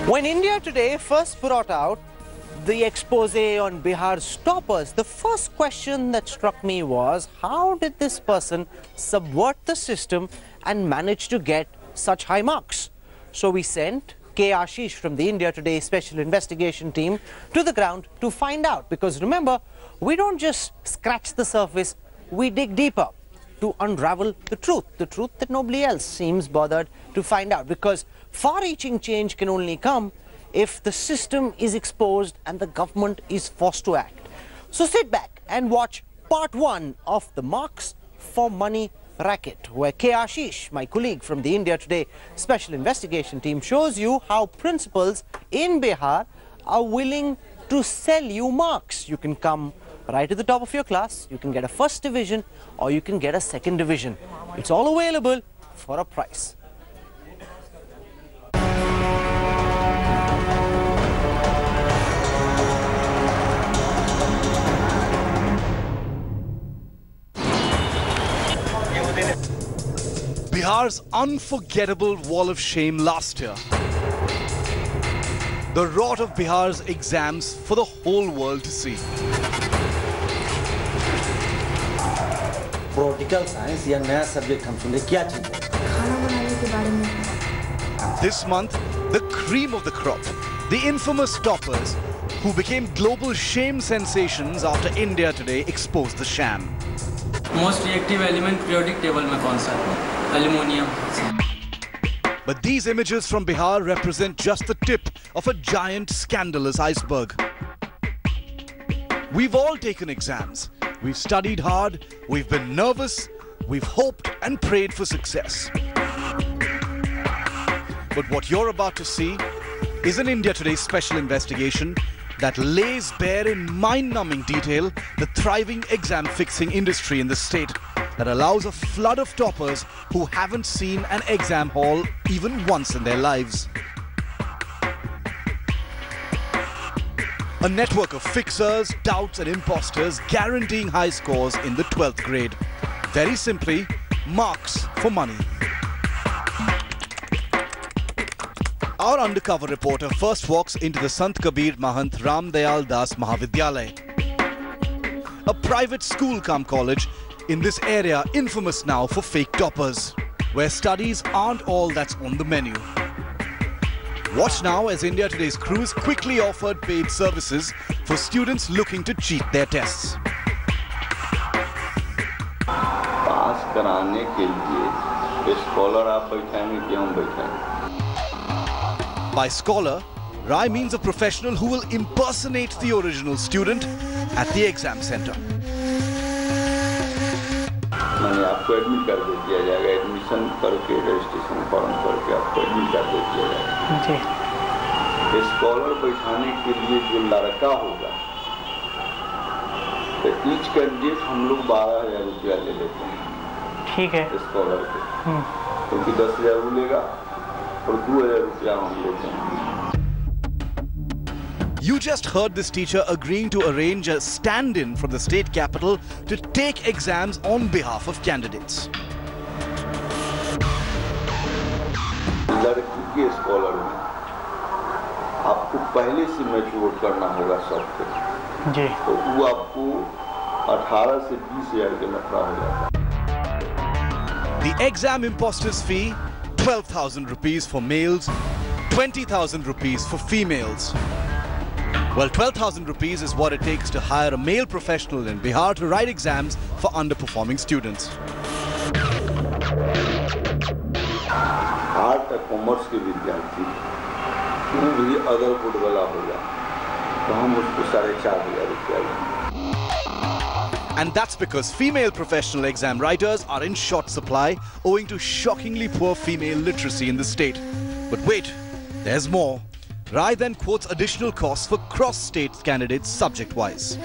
When India Today first brought out the expose on Bihar's toppers, the first question that struck me was, how did this person subvert the system and manage to get such high marks? So we sent K. Ashish from the India Today Special Investigation Team to the ground to find out. Because remember, we don't just scratch the surface, we dig deeper to unravel the truth that nobody else seems bothered to find out. Because far-reaching change can only come if the system is exposed and the government is forced to act. So sit back and watch part 1 of the Marks for Money Racket, where K. Ashish, my colleague from the India Today Special Investigation Team, shows you how principals in Bihar are willing to sell you marks. You can come right to the top of your class, you can get a first division, or you can get a second division. It's all available for a price. Bihar's unforgettable wall of shame last year. The rot of Bihar's exams for the whole world to see. Political science या नया subject हम सुने क्या चीज़ है? खाना बनाने के बारे में. This month, the cream of the crop, the infamous toppers, who became global shame sensations after India Today exposed the sham. Most reactive element periodic table में कौन सा है? Aluminium. But these images from Bihar represent just the tip of a giant scandalous iceberg. We've all taken exams. We've studied hard, we've been nervous, we've hoped and prayed for success. But what you're about to see is an India Today special investigation that lays bare in mind-numbing detail the thriving exam-fixing industry in the state that allows a flood of toppers who haven't seen an exam hall even once in their lives. A network of fixers, doubts and imposters guaranteeing high scores in the 12th grade. Very simply, marks for money. Our undercover reporter first walks into the Sant Kabir Mahant Ram Dayal Das Mahavidyalay, a private school-cum-college in this area infamous now for fake toppers, where studies aren't all that's on the menu. Watch now as India Today's crews quickly offered paid services for students looking to cheat their tests. पास कराने के लिए scholar आप बैठाएंगे कि हम बैठाएंगे? By scholar, Rai means a professional who will impersonate the original student at the exam center. मैंने आपको admit कर दिया जाएगा, एडमिशन करके रजिस्ट्रेशन फॉर्म करके आपको एडमिट कर दिया जाएगा। जी। स्कॉलर बैठाने के लिए जो लड़का होगा, तो ईच कैंडिडेट हम लोग 12,000 रुपया ले लेते हैं। ठीक है। स्कॉलर के, क्योंकि 10,000 वो लेगा और 2,000 रुपया हम लेते हैं। You just heard this teacher agreeing to arrange a stand-in from the state capital to take exams on behalf of candidates. लड़की के स्कॉलर में आपको पहले से मैच्योर करना होगा सबको। जी। तो वो आपको 18 से 20,000 के नफा हो जाता है। The exam imposter's fee, 12,000 rupees for males, 20,000 rupees for females. Well, 12,000 rupees is what it takes to hire a male professional in Bihar to write exams for underperforming students. Art और कॉमर्स के विद्यार्थी वो भी अगर good वाला होगा तो हम उसको 4,500 रुपया लेंगे. And that's because female professional exam writers are in short supply owing to shockingly poor female literacy in the state. But wait, there's more. Rai then quotes additional costs for cross-state candidates subject-wise.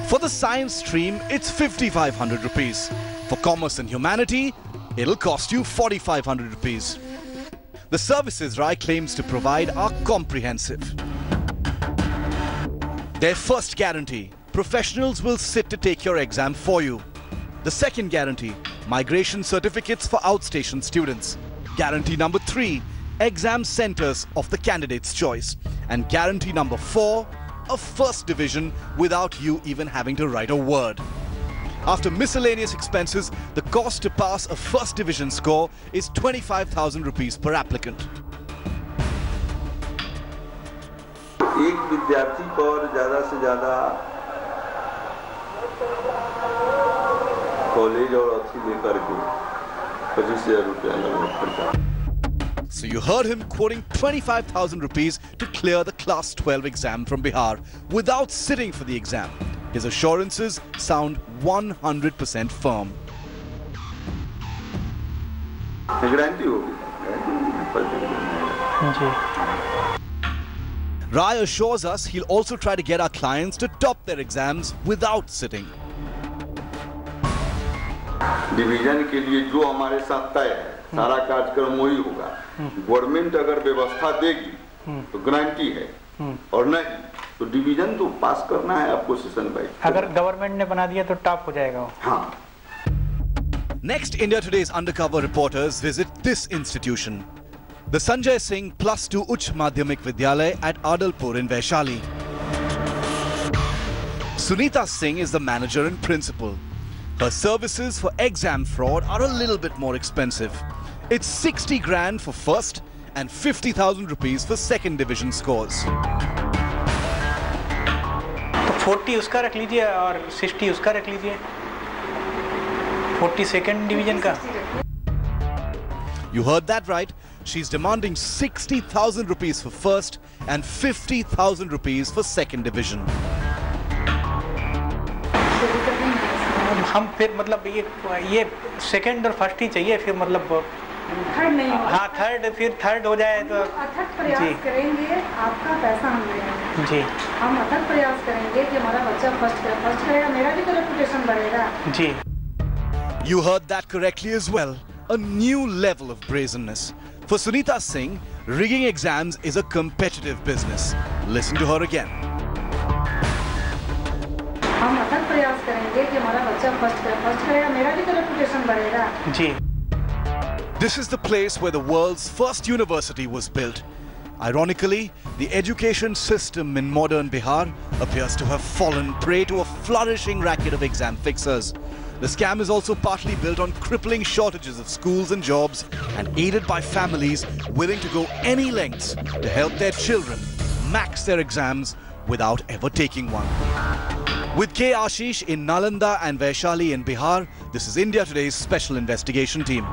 For the science stream, it's 5,500 rupees. For commerce and humanity, it'll cost you 4,500 rupees. The services Rai claims to provide are comprehensive. Their first guarantee, professionals will sit to take your exam for you. The second guarantee, migration certificates for outstation students. Guarantee number 3, exam centers of the candidate's choice. And guarantee number 4, a first division without you even having to write a word. After miscellaneous expenses, the cost to pass a first division score is 25,000 rupees per applicant. एक विद्यार्थी पर ज़्यादा से ज़्यादा college और अथी लेकर के 25,000 रुपया लगभग खर्चा। So you heard him quoting 25,000 rupees to clear the class 12 exam from Bihar without sitting for the exam. His assurances sound 100% firm. Guarantee होगी। Rai assures us he'll also try to get our clients to top their exams without sitting. Division के लिए जो हमारे साथ तय है, सारा कार्यक्रम वही होगा। गवर्नमेंट अगर व्यवस्था देगी तो गारंटी है, और नहीं तो डिवीजन तो पास करना है आपको सेशन बाई। अगर गवर्नमेंट ने बना दिया तो टॉप हो जाएगा वो। हाँ। Next, India Today's undercover reporters visit this institution, the Sanjay Singh +2 Uch Madhyamik Vidyalay at Adalpur in Vaishali. Sunita Singh is the manager and principal. Her services for exam fraud are a little bit more expensive. It's 60 grand for first and 50,000 rupees for second division scores. तो 40 उसका रख लीजिए और 60 उसका रख लीजिए। 40 second division का। You heard that right. She's demanding 60,000 rupees for first and 50,000 rupees for second division. हम फिर मतलब ये सेकंड और फर्स्ट ही चाहिए, फिर मतलब थर्ड नहीं होगा। हाँ थर्ड, फिर थर्ड हो जाए तो अथक प्रयास करेंगे, आपका पैसा हम लेंगे जी। हम अथक प्रयास करेंगे कि हमारा बच्चा फर्स्ट करेगा, मेरा भी तो रेपुटेशन बढ़ेगा जी। You heard that correctly as well. A new level of brazenness. For Sunita Singh, rigging exams is a competitive business. Listen to her again. हम अथक प्रयास करेंगे कि हमारा बच्चा फर्स्ट करेगा, मेरा भी तो रेपुटेशन बढ़ेगा जी। This is the place where the world's first university was built. Ironically, the education system in modern Bihar appears to have fallen prey to a flourishing racket of exam fixers. The scam is also partly built on crippling shortages of schools and jobs, and aided by families willing to go any lengths to help their children max their exams without ever taking one. With K. Ashish in Nalanda and Vaishali in Bihar, this is India Today's special investigation team.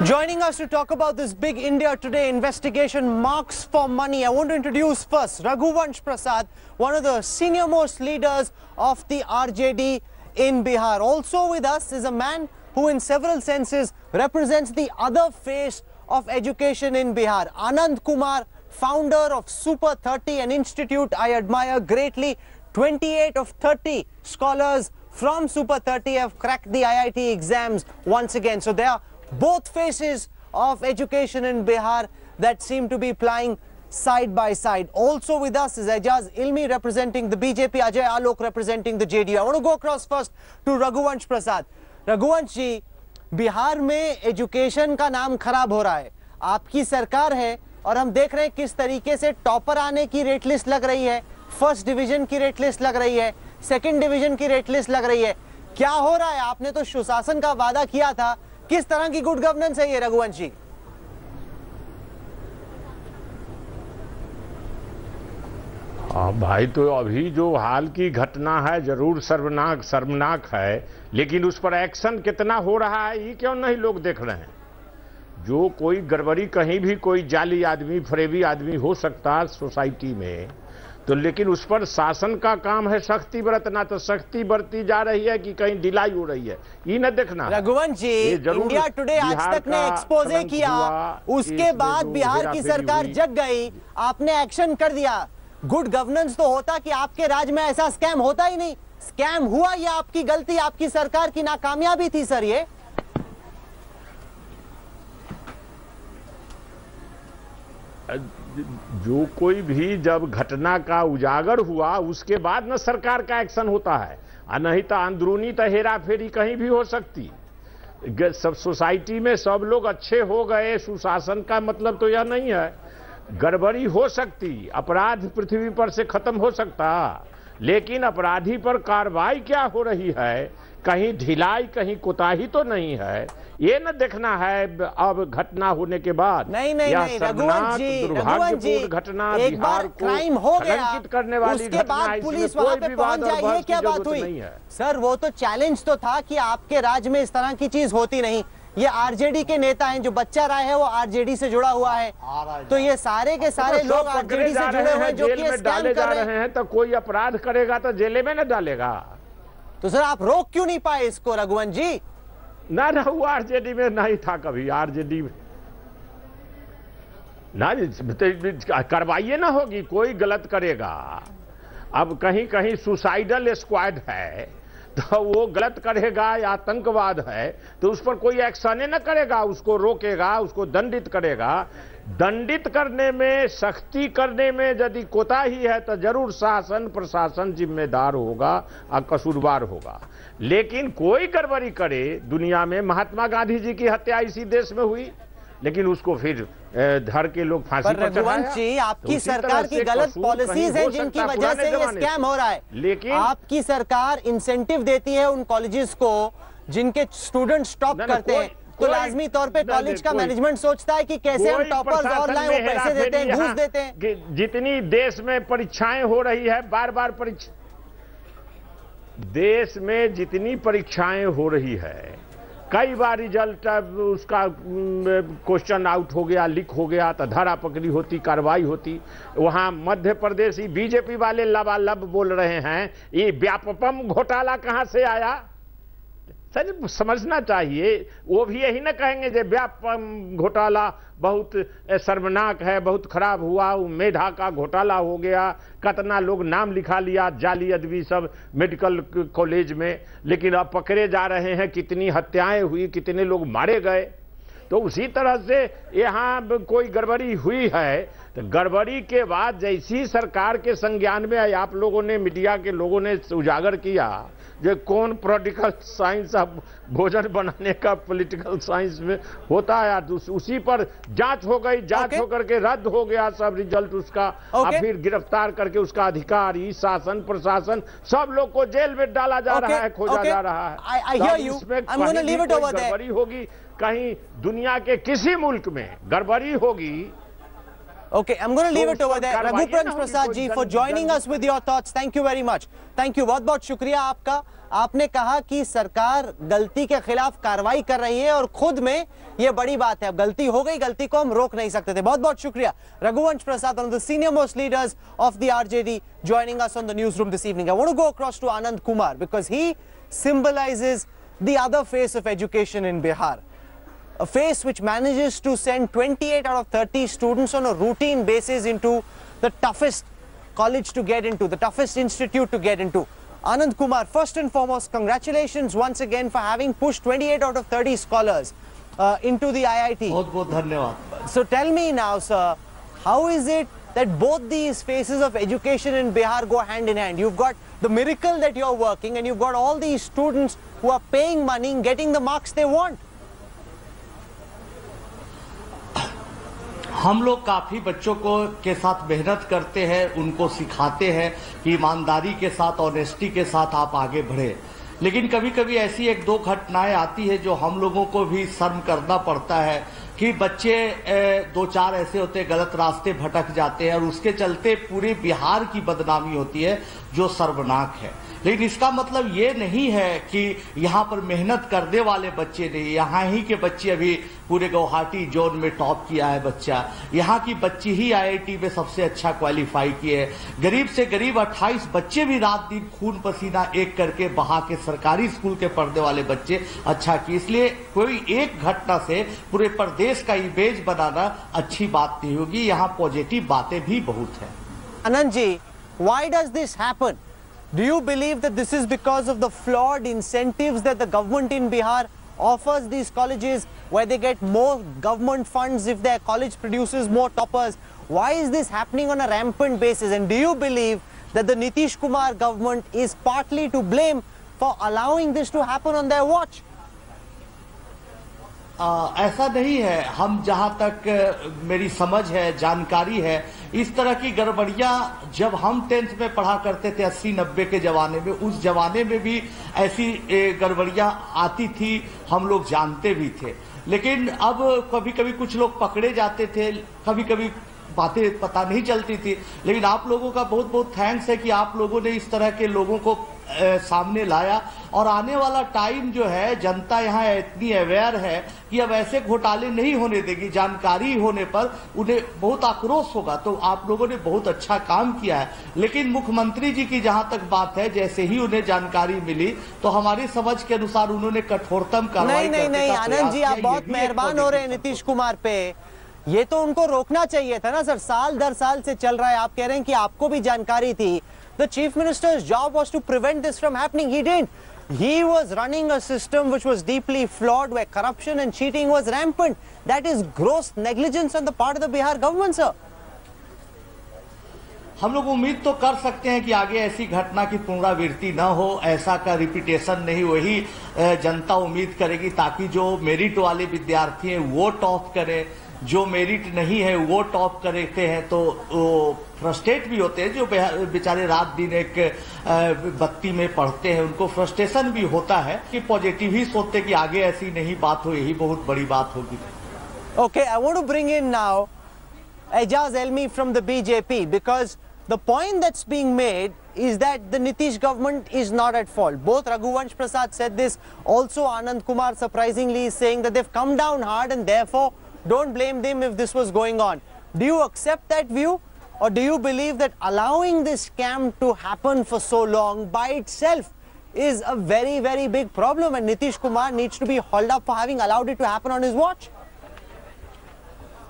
Joining us to talk about this big India Today investigation, Marks for Money, I want to introduce first Raghuvansh Prasad, one of the senior most leaders of the RJD in Bihar. Also with us is a man who in several senses represents the other face of education in Bihar. Anand Kumar, founder of Super 30, an institute I admire greatly. 28 of 30 scholars from Super 30 have cracked the IIT exams once again. So they are both faces of education in Bihar that seem to be plying side by side. Also with us is Ajaz Ilmi representing the BJP, Ajay Alok representing the JDU. I want to go across first to Raghuvansh Prasad. Raghuvansh ji, Bihar में education का नाम खराब हो रहा है, आपकी सरकार है और हम देख रहे हैं किस तरीके से टॉपर आने की रेट लिस्ट लग रही है, फर्स्ट डिवीजन की रेट लिस्ट लग रही है, सेकंड डिवीजन की रेट लिस्ट लग रही है. क्या हो रहा है? आपने तो सुशासन का वादा किया था, किस तरह की गुड गवर्नेंस है ये रघुवंश जी? भाई तो अभी जो हाल की घटना है जरूर शर्मनाक है, लेकिन उस पर एक्शन कितना हो रहा है ये क्यों नहीं लोग देख रहे हैं? जो कोई गड़बड़ी कहीं भी कोई जाली आदमी फरेबी आदमी हो सकता है सोसाइटी में, तो लेकिन उस पर शासन का काम है सख्ती बरतना, तो सख्ती बरती जा रही है कि कहीं ढिलाई हो रही है, ये न देखना। रघुवंश जी, इंडिया टुडे आज तक ने एक्सपोजे किया, उसके बाद बिहार की सरकार जग गई, आपने एक्शन कर दिया। गुड गवर्नेंस तो होता कि आपके राज में ऐसा स्कैम होता ही नहीं, स्कैम हुआ, ये आपकी गलती, आपकी सरकार की नाकामयाबी थी सर। ये जो कोई भी जब घटना का उजागर हुआ उसके बाद न सरकार का एक्शन होता है, और नहीं तो अंदरूनी तो हेरा फेरी कहीं भी हो सकती। सब सोसाइटी में सब लोग अच्छे हो गए, सुशासन का मतलब तो यह नहीं है। गड़बड़ी हो सकती, अपराध पृथ्वी पर से खत्म हो सकता, लेकिन अपराधी पर कार्रवाई क्या हो रही है, कहीं ढिलाई कहीं कोताही तो नहीं है, ये न देखना है अब घटना होने के बाद। नहीं रघुवंश जी घटना एक बार क्राइम हो गया करने वाली उसके बाद पुलिस वहां पे पहुंच जाए, ये क्या बात हुई? सर वो तो चैलेंज तो था कि आपके राज्य में इस तरह की चीज होती नहीं। ये आरजेडी के नेता हैं, जो बच्चा राय है वो आरजेडी से जुड़ा हुआ है, तो ये सारे के सारे लोग आरजेडी से जुड़े हुए हैं जो कि स्कैम कर रहे हैं। तो कोई अपराध करेगा तो जेल में न डालेगा। तो सर आप रोक क्यों नहीं पाए इसको रघुवंश जी? ना वो आरजेडी में नहीं था कभी, आरजेडी में ना कार्रवाई ना होगी, कोई गलत करेगा। अब कहीं कहीं सुसाइडल स्क्वाड है तो वो गलत करेगा या आतंकवाद है तो उस पर कोई एक्शन न करेगा, उसको रोकेगा, उसको दंडित करेगा। दंडित करने में, सख्ती करने में यदि कोताही है तो जरूर शासन प्रशासन जिम्मेदार होगा और कसूरवार होगा। लेकिन कोई गड़बड़ी करे, दुनिया में महात्मा गांधी जी की हत्या इसी देश में हुई, लेकिन उसको फिर धर के लोग फांसी पर रघुवंश जी आपकी सरकार की गलत पॉलिसीज हैं जिनकी वजह से ये स्कैम हो रहा है। लेकिन आपकी सरकार इंसेंटिव देती है उन कॉलेजेस को जिनके स्टूडेंट टॉप करते हैं, तो लाजमी तौर पे कॉलेज का मैनेजमेंट सोचता है कि कैसे हम टॉपर्स और लाएं, वो पैसे देते हैं, घूस देते हैं। जितनी देश में परीक्षाएं हो रही है, बार बार परीक्षा, देश में जितनी परीक्षाएं हो रही है, कई बार रिजल्ट उसका क्वेश्चन आउट हो गया, लीक हो गया तो धरा पकड़ी होती, कार्रवाई होती। वहां मध्य प्रदेश बीजेपी वाले लबालब बोल रहे हैं ये व्यापकम घोटाला कहां से आया। सर समझना चाहिए, वो भी यही ना कहेंगे जो व्यापक घोटाला बहुत शर्मनाक है, बहुत खराब हुआ, मेधा का घोटाला हो गया, कितना लोग नाम लिखा लिया जाली अदबी सब मेडिकल कॉलेज में, लेकिन अब पकड़े जा रहे हैं, कितनी हत्याएं हुई, कितने लोग मारे गए। तो उसी तरह से यहाँ कोई गड़बड़ी हुई है तो गड़बड़ी के बाद जैसी सरकार के संज्ञान में आप लोगों ने, मीडिया के लोगों ने उजागर किया जो कौन पॉलिटिकल साइंस अब भोजन बनाने का पॉलिटिकल साइंस में होता है, उसी पर जांच हो गई, जांच होकर के रद्द हो गया सब रिजल्ट उसका। अब फिर गिरफ्तार करके उसका अधिकारी, शासन प्रशासन सब लोग को जेल में डाला जा रहा है, खोजा जा रहा है। इसमें गड़बड़ी होगी, कहीं दुनिया के किसी मुल्क में गड़बड़ी होगी। Okay, I'm going to leave it over there. Raghupanth Prasad ji for joining us with your thoughts. Thank you very much. Thank you. बहुत शुक्रिया आपका। आपने कहा कि सरकार गलती के खिलाफ कार्रवाई कर रही है और खुद में ये बड़ी बात है। अब गलती हो गई, गलती को हम रोक नहीं सकते थे। बहुत शुक्रिया Raghupanth Prasad, one of the senior most leaders of the RJD, joining us on the newsroom this evening. I want to go across to Anand Kumar because he symbolizes the other face of education in Bihar. A face which manages to send 28 out of 30 students on a routine basis into the toughest college to get into, the toughest institute to get into. Anand Kumar, first and foremost, congratulations once again for having pushed 28 out of 30 scholars into the IIT. बहुत धन्यवाद. So tell me now, sir, how is it that both these phases of education in Bihar go hand in hand? You've got the miracle that you're working and you've got all these students who are paying money and getting the marks they want. हम लोग काफी बच्चों को के साथ मेहनत करते हैं, उनको सिखाते हैं कि ईमानदारी के साथ, ऑनेस्टी के साथ आप आगे बढ़े। लेकिन कभी कभी ऐसी एक दो घटनाएं आती है जो हम लोगों को भी शर्म करना पड़ता है कि बच्चे दो चार ऐसे होते गलत रास्ते भटक जाते हैं और उसके चलते पूरे बिहार की बदनामी होती है जो शर्मनाक है। लेकिन इसका मतलब ये नहीं है कि यहाँ पर मेहनत करने वाले बच्चे नहीं, यहाँ ही के बच्चे अभी पूरे गुवाहाटी जोन में टॉप किया है बच्चा, यहाँ की बच्ची ही आईआईटी में सबसे अच्छा क्वालिफाई किए है। गरीब से गरीब 28 बच्चे भी रात दिन खून पसीना एक करके बहा के सरकारी स्कूल के पढ़ने वाले बच्चे अच्छा किए। इसलिए कोई एक घटना से पूरे प्रदेश का इमेज बनाना अच्छी बात नहीं होगी, यहाँ पॉजिटिव बातें भी बहुत है। Anand ji, why does this happen? Do you believe that this is because of the flawed incentives that the government in Bihar offers these colleges where they get more government funds if their college produces more toppers. Why is this happening on a rampant basis? And do you believe that the Nitish Kumar government is partly to blame for allowing this to happen on their watch? ऐसा नहीं है। हम जहां तक मेरी समझ है, जानकारी है, इस तरह की गड़बड़ियां जब हम 10th में पढ़ा करते थे 80-90 के जमाने में, उस जमाने में भी ऐसी गड़बड़ियां आती थी, हम लोग जानते भी थे। लेकिन अब कभी कभी कुछ लोग पकड़े जाते थे, कभी कभी बातें पता नहीं चलती थी। लेकिन आप लोगों का बहुत बहुत थैंक्स है कि आप लोगों ने इस तरह के लोगों को सामने लाया। और आने वाला टाइम जो है, जनता यहाँ इतनी अवेयर है कि अब ऐसे घोटाले नहीं होने देगी। जानकारी होने पर उन्हें बहुत आक्रोश होगा। तो आप लोगों ने बहुत अच्छा काम किया है। लेकिन मुख्यमंत्री जी की जहां तक बात है, जैसे ही उन्हें जानकारी मिली तो हमारी समझ के अनुसार उन्होंने कठोरतम कार्रवाई करने का प्रयास किया। आनंद जी, आप बहुत मेहरबान हो रहे हैं नीतीश कुमार पे। ये तो उनको रोकना चाहिए था ना सर, साल दर साल से चल रहा है। आप कह रहे हैं कि आपको भी जानकारी थी। The chief minister's job was to prevent this from happening. He didn't. He was running a system which was deeply flawed, where corruption and cheating was rampant. That is gross negligence on the part of the Bihar government, sir. हम लोग उम्मीद तो कर सकते हैं कि आगे ऐसी घटना की पुनरावृत्ति न हो, ऐसा का रिपीटेशन नहीं, वही जनता उम्मीद करेगी, ताकि जो मेरिट वाले विद्यार्थी हैं वो टॉप करें, जो मेरिट नहीं है वो टॉप करते हैं तो वो फ्रस्ट्रेट भी होते हैं। जो बेचारे रात दिन एक बत्ती में पढ़ते हैं, उनको फ्रस्ट्रेशन भी होता है कि पॉजिटिव ही सोचते कि आगे ऐसी नहीं बात हो, यही बहुत बड़ी बात होगी। Okay, I want to bring in now Ejaz Elmi from the BJP, because the point that's being made is that the Nitish government is not at fault. Both Raghuvansh Prasad said this. Also Anand Kumar surprisingly is saying that they've come down hard and therefore don't blame them if this was going on. Do you accept that view, or do you believe that allowing this scam to happen for so long by itself is a very, very big problem and Nitish Kumar needs to be hauled up for having allowed it to happen on his watch?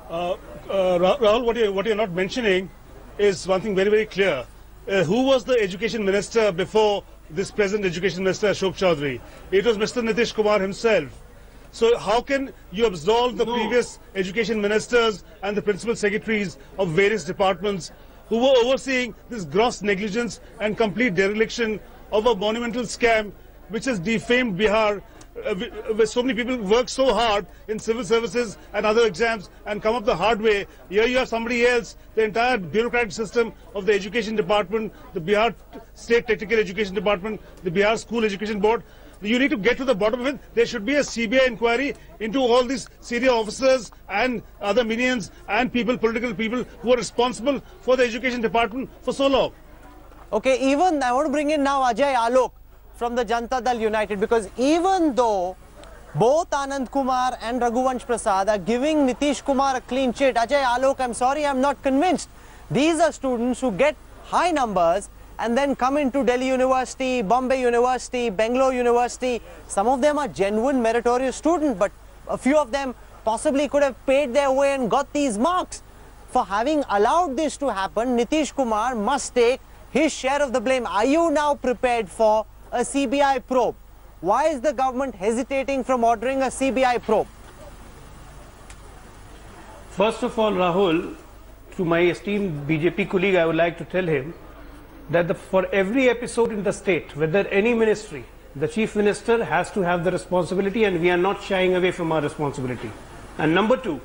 Rahul, what you're not mentioning is one thing very, very clear. Who was the education minister before this present education minister, Ashok Chaudhary? It was Mr. Nitish Kumar himself. So how can you absolve the previous education ministers and the principal secretaries of various departments who were overseeing this gross negligence and complete dereliction of a monumental scam which has defamed Bihar, where so many people work so hard in civil services and other exams and come up the hard way? Here you have somebody else, the entire bureaucratic system of the education department, the Bihar State Technical Education Department, the Bihar School Education Board. You need to get to the bottom of it. There should be a CBI inquiry into all these senior officers and other minions and people, political people who are responsible for the education department for so long. Okay, even I want to bring in now Ajay Alok from the Jantar Dal United, because even though both Anand Kumar and Raghuvansh Prasad are giving Nitish Kumar a clean sheet, Ajay Alok, I'm sorry, I'm not convinced. These are students who get high numbers and then come into Delhi University, Bombay University, Bangalore University. Some of them are genuine meritorious students, but a few of them possibly could have paid their way and got these marks. For having allowed this to happen, Nitish Kumar must take his share of the blame. Are you now prepared for a CBI probe? Why is the government hesitating from ordering a CBI probe? First of all, Rahul, to my esteemed BJP colleague, I would like to tell him that for every episode in the state, whether any ministry, the chief minister has to have the responsibility, and we are not shying away from our responsibility. And number two,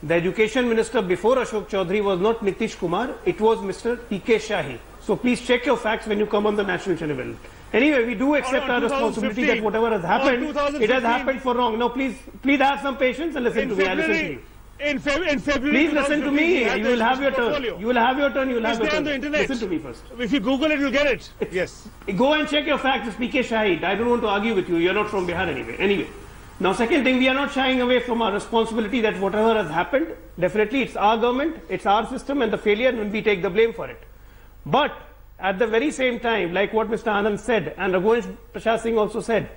the education minister before Ashok Chaudhary was not Nitish Kumar, it was Mr. P.K. Shahi. So please check your facts when you come on the national channel. Anyway, we do accept our responsibility that whatever has happened, it has happened for wrong. Now please have some patience and listen to me. I listen to you. In February, please listen to me. You will have your turn. You will have your turn. You will have your turn. On the internet. Listen to me first. If you Google it, you'll get it. Yes. Go and check your facts. It's P.K. Shahid. I don't want to argue with you. You're not from Bihar anyway. Anyway. Now, second thing, we are not shying away from our responsibility that whatever has happened, definitely it's our government, it's our system and the failure, and we take the blame for it. But at the very same time, like what Mr. Anand said, and Raghuvansh Prasad Singh also said,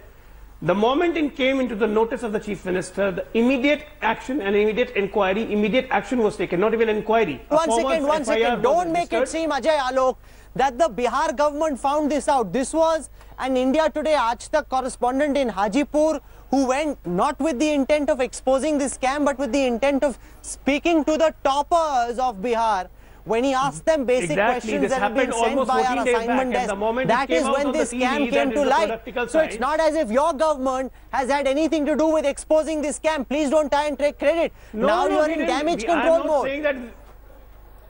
the moment it came into the notice of the Chief Minister, the immediate action and immediate inquiry, immediate action was taken, not even inquiry. One second. Don't make it seem, Ajay Alok, that the Bihar government found this out. This was an India Today Aaj Tak correspondent in Hajipur who went not with the intent of exposing this scam, but with the intent of speaking to the toppers of Bihar. When he asked them basic questions that have been sent by our assignment desk, that is when this scam came to light. So it's not as if your government has had anything to do with exposing this scam. Please don't try and take credit. Now you are in damage control mode.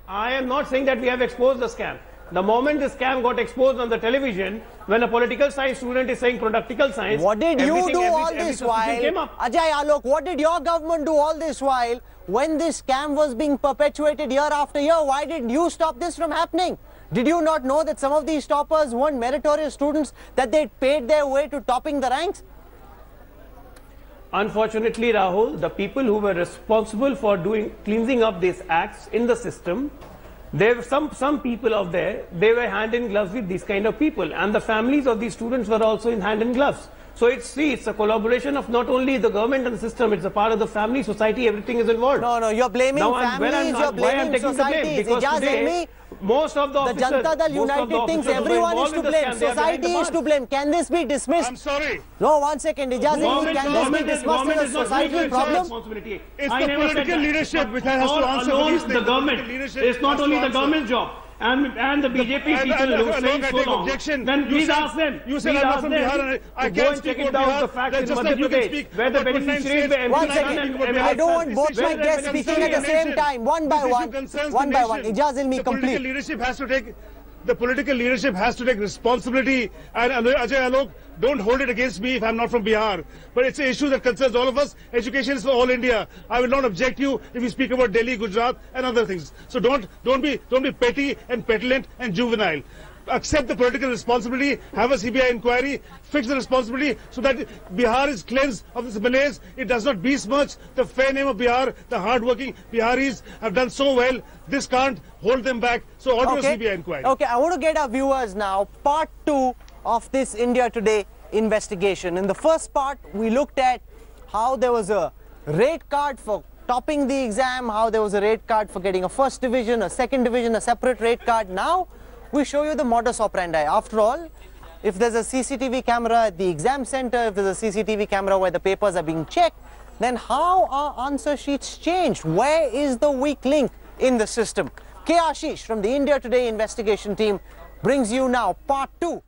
I am not saying that we have exposed the scam. The moment the scam got exposed on the television, when a political science student is saying practical science, what did you do all this while? Ajay Alok, what did your government do all this while? When this scam was being perpetuated year after year, why did you stop this from happening? Did you not know that some of these toppers weren't meritorious students, that they paid their way to topping the ranks? Unfortunately, Rahul, the people who were responsible for cleansing up these acts in the system, there were some people out there, they were hand in gloves with these kind of people, and the families of these students were also in hand in gloves. So it's a collaboration of not only the government and the system, it's a part of the family, society, everything is involved. No, you're blaming families, you're blaming societies. Because today, most of the officers, Jantar United thinks everyone is to blame, society is to blame. Can this be dismissed? I'm sorry. No, 1 second. Can this be dismissed as a societal problem? It's the political leadership which has to answer for these things. The government. It's not only the government's job. And the BJP people who are saying so long, then please ask them. You said I'm not from Bihar. I can't speak about Bihar. That's just like you can speak where the beneficiaries were. 1 second. I don't want both my guests speaking at the same time. One by one. One by one. Ijaz will be complete. The political leadership has to take responsibility. And Ajay Alok, don't hold it against me if I'm not from Bihar. But it's an issue that concerns all of us. Education is for all India. I will not object you if you speak about Delhi, Gujarat and other things. So don't be petty and petulant and juvenile. Accept the political responsibility, have a CBI inquiry, fix the responsibility so that Bihar is cleansed of this malaise. It does not besmirch the fair name of Bihar. The hard-working Biharis have done so well. This can't hold them back. So order a CBI inquiry. Okay, I want to get our viewers now. Part 2 of this India Today investigation. In the first part, we looked at how there was a rate card for topping the exam, how there was a rate card for getting a first division, a second division, a separate rate card. Now, we show you the modus operandi. After all, if there's a CCTV camera at the exam center, if there's a CCTV camera where the papers are being checked, then how are answer sheets changed? Where is the weak link in the system? K. Ashish from the India Today investigation team brings you now part 2.